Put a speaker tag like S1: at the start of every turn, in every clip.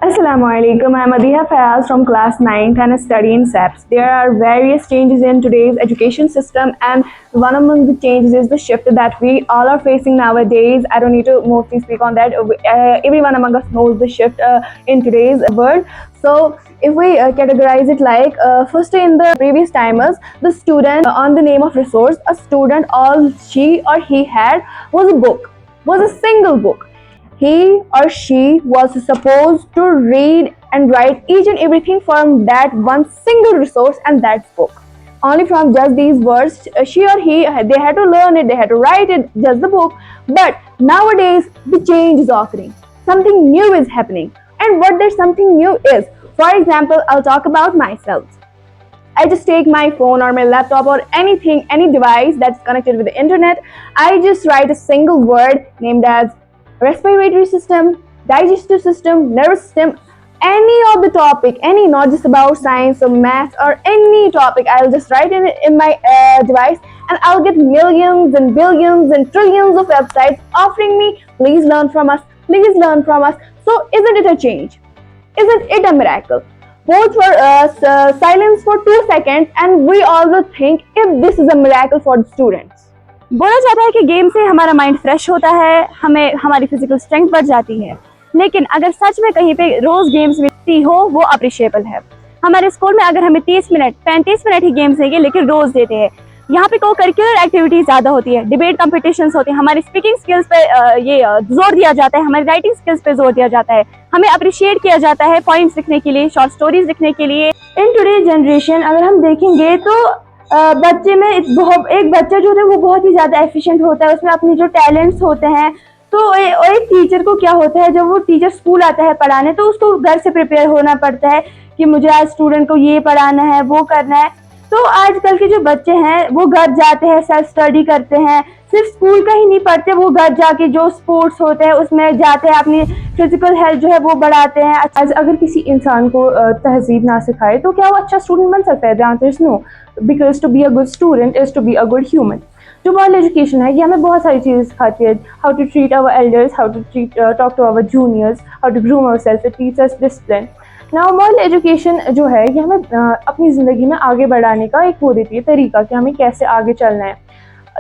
S1: Assalamualaikum. I'm Adiha Fayaz from class 9th and I study in SEPS. There are various changes in today's education system, and one among the changes is the shift that we all are facing nowadays. I don't need to mostly speak on that. Everyone among us knows the shift in today's world. So if we categorize it like first, in the previous timers, the student on the name of resource, a student, all she or he had was a book, was a single book. He or she was supposed to read and write each and everything from that one single resource, and that's book. Only from just these words, she or he, they had to learn it, they had to write it, just the book. But nowadays, the change is occurring. Something new is happening. And what that something new is, for example, I'll talk about myself. I just take my phone or my laptop or anything, any device that's connected with the internet. I just write a single word named as respiratory system, digestive system, nervous system, any of the topic, any, not just about science or math or any topic. I'll just write in my device, and I'll get millions and billions and trillions of websites offering me, please learn from us, please learn from us. So isn't it a change? Isn't it a miracle? Hold for silence for 2 seconds, and we all will think if this is a miracle for the students.
S2: बोला जाता है कि game से हमारा mind fresh होता है, हमें हमारी फिजिकल स्ट्रेंथ बढ़ जाती है, लेकिन अगर सच में कहीं पे रोज गेम्स मिलती हो वो अप्रिशिएबल है। हमारे स्कूल में अगर हमें 30 मिनट 35 मिनट ही गेम्स देंगे लेकिन रोज देते हैं। यहाँ पे को करिकुलर एक्टिविटीज ज़्यादा होती है, डिबेट कॉम्पिटिशंस होती है, हमारी स्पीकिंग स्किल्स पे ये जोर दिया जाता है, हमारी राइटिंग स्किल्स पे जोर दिया जाता है, हमें अप्रिशिएट किया जाता है पॉइंट्स लिखने के लिए, शॉर्ट स्टोरीज लिखने के लिए।
S3: इन टुडे जनरेशन अगर हम देखेंगे तो बच्चे में एक बच्चा जो है वो बहुत ही ज़्यादा एफिशिएंट होता है, उसमें अपने जो टैलेंट्स होते हैं। तो एक टीचर को क्या होता है, जब वो टीचर स्कूल आता है पढ़ाने तो उसको घर से प्रिपेयर होना पड़ता है कि मुझे आज स्टूडेंट को ये पढ़ाना है, वो करना है। तो आजकल के जो बच्चे हैं वो घर जाते हैं, सेल्फ स्टडी करते हैं, सिर्फ स्कूल का ही नहीं पढ़ते, वो घर जाके जो स्पोर्ट्स होते हैं उसमें जाते हैं, अपनी फिजिकल हेल्थ जो है वो बढ़ाते हैं।
S1: अगर किसी इंसान को तहजीब ना सिखाए तो क्या वो अच्छा स्टूडेंट बन सकता है? The answer is no, because to be a good student is to be a good human. जो मॉरल एजुकेशन है ये हमें बहुत सारी चीज़ें सिखाती है, how to treat our elders, how to talk to our juniors, how to groom our self, it teaches us discipline. Now moral education जो है ये हमें अपनी ज़िंदगी में आगे बढ़ाने का एक वो देती है तरीका कि हमें कैसे आगे चलना है।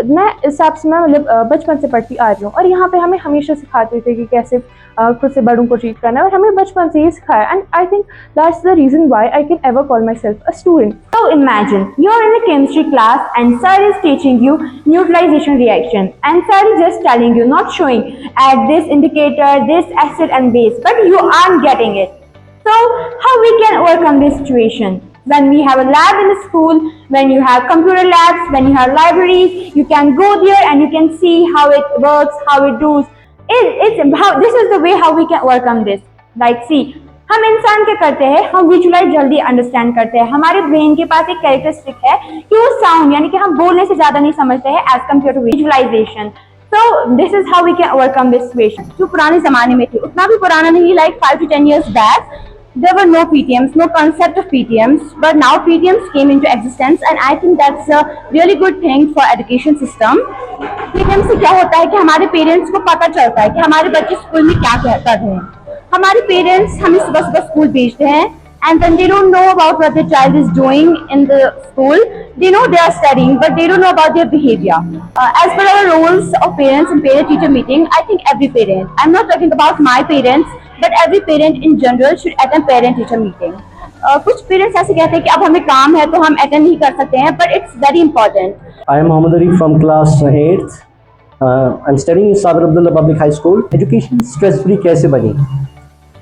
S1: मैं इस हिसाब से मैं मतलब बचपन से पढ़ती आ रही हूँ, और यहाँ पे हमें हमेशा सिखाते थे कि कैसे खुद से बड़ों को ट्रीट करना है, और हमें बचपन से ही सिखाया। And I think that's the reason why I can ever call my self a student.
S3: So imagine you're in a chemistry class and sir is teaching you neutralization reaction, and sir is just telling you, not showing at this indicator, this acid and base, but you aren't getting it. So how we can overcome this situation? When we have a lab in the school, when you have computer labs, when you have libraries, you can go there and you can see how it works, how it does. This is the way how we can overcome this. Like see, हम इंसान क्या करते हैं, हम visualise जल्दी understand करते हैं। हमारे ब्रेन के पास एक कैरेक्टरिस्टिक है कि वो साउंड यानी कि हम बोलने से ज्यादा नहीं समझते हैं as compare to visualisation. So this is how we can overcome this situation. जो पुराने जमाने में थे, उतना भी पुराना नहीं, like 5 to 10 years back there were no PTMs, no concept of PTMs, but now PTMs came into existence, and I think that's a really good thing for education system. PTM से क्या होता है कि हमारे पेरेंट्स को पता चलता है कि हमारे बच्चे स्कूल में क्या कर रहे हैं। हमारे पेरेंट्स हमें सुबह सुबह स्कूल भेजते हैं, and then they don't know about what their child is doing in the school. They know they are studying, but they don't know about their behavior. As per our roles of parents and parent-teacher meeting, I think every parent, I'm not talking about my parents, but every parent in general should attend parent-teacher meeting. कुछ parents ऐसे कहते हैं कि अब हमें काम है तो हम अटेंड नहीं कर सकते हैं, but it's very important.
S4: I am Mohammad Arif from class 8th. I'm studying in Sabir Abdullah Public High School. Education stress free कैसे बनी?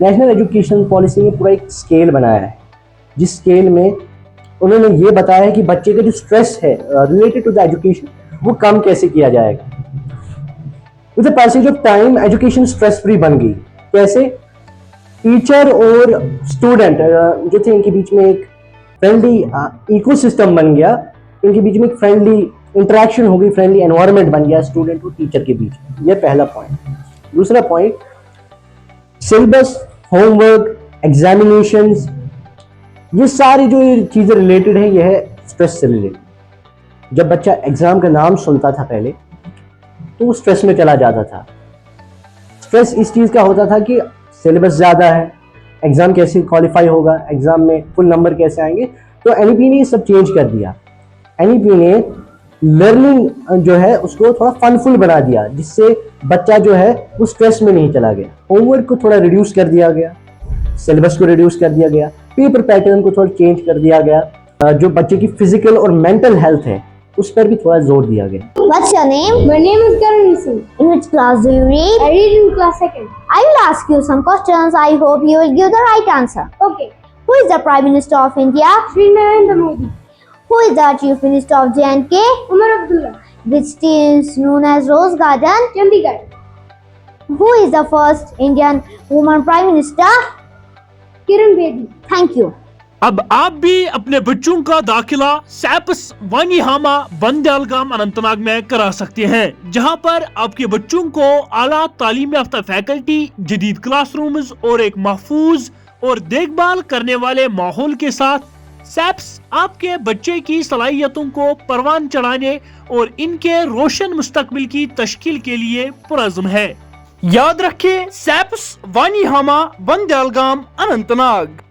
S4: नेशनल एजुकेशन पॉलिसी ने पूरा एक स्केल बनाया है, जिस स्केल में उन्होंने ये बताया है कि बच्चे का जो स्ट्रेस है रिलेटेड टू द एजुकेशन वो कम कैसे किया जाएगा। With the passage of time education stress free बन गई। कैसे? टीचर और स्टूडेंट जो थे इनके बीच में एक फ्रेंडली इकोसिस्टम बन गया, इनके बीच में एक फ्रेंडली इंटरेक्शन हो गई, फ्रेंडली एनवायरनमेंट बन गया स्टूडेंट और टीचर के बीच। ये पहला पॉइंट। दूसरा पॉइंट, सिलेबस, होमवर्क, एग्जामिनेशंस, ये सारी जो चीज़ें रिलेटेड है, ये है स्ट्रेस से रिलेटेड। जब बच्चा एग्जाम का नाम सुनता था पहले तो वो स्ट्रेस में चला जाता था। स्ट्रेस इस चीज़ का होता था कि सिलेबस ज़्यादा है, एग्ज़ाम कैसे क्वालिफाई होगा, एग्ज़ाम में फुल नंबर कैसे आएंगे। तो एनईपी ने ये सब चेंज कर दिया। एनईपी ने लर्निंग जो है उसको थोड़ा फनफुल बना दिया, जिससे बच्चा जो है वो स्ट्रेस में नहीं चला गया। होमवर्क को थोड़ा रिड्यूस कर दिया गया, सिलेबस को रिड्यूस कर दिया गया, पेपर पैटर्न को थोड़ा चेंज कर दिया गया। जो बच्चे की फिजिकल और मेंटल हेल्थ है उस पर भी थोड़ा जोर दिया गया।
S5: What's your name?
S3: My name is Karan Singh.
S5: In which class do you read?
S3: I read in class 2nd.
S5: I will ask you some questions. I hope you will give the right answer.
S3: Okay.
S5: Who is the Prime Minister of India?
S3: Shri Narendra Modi.
S5: Who is the Chief Minister of J&K?
S3: Umar Abdullah.
S5: Which city is known as Rose Garden?
S3: Chandigarh.
S5: Who is the first Indian woman Prime Minister?
S3: Kiran Bedi.
S5: Thank you.
S6: अब आप भी अपने बच्चों का दाखिला सैप्स वानीहामा बंदयालगाम अनंतनाग में करा सकते हैं, जहां पर आपके बच्चों को आला तालीम याफ्ता फैकल्टी, जदीद क्लासरूम्स और एक महफूज और देखभाल करने वाले माहौल के साथ सैप्स आपके बच्चे की सलाहियतों को परवान चढ़ाने और इनके रोशन मुस्तकबिल की तश्कील के लिए पुरज़्म है। याद रखें, सैप्स वानीहामा बंदयालगाम अनंतनाग।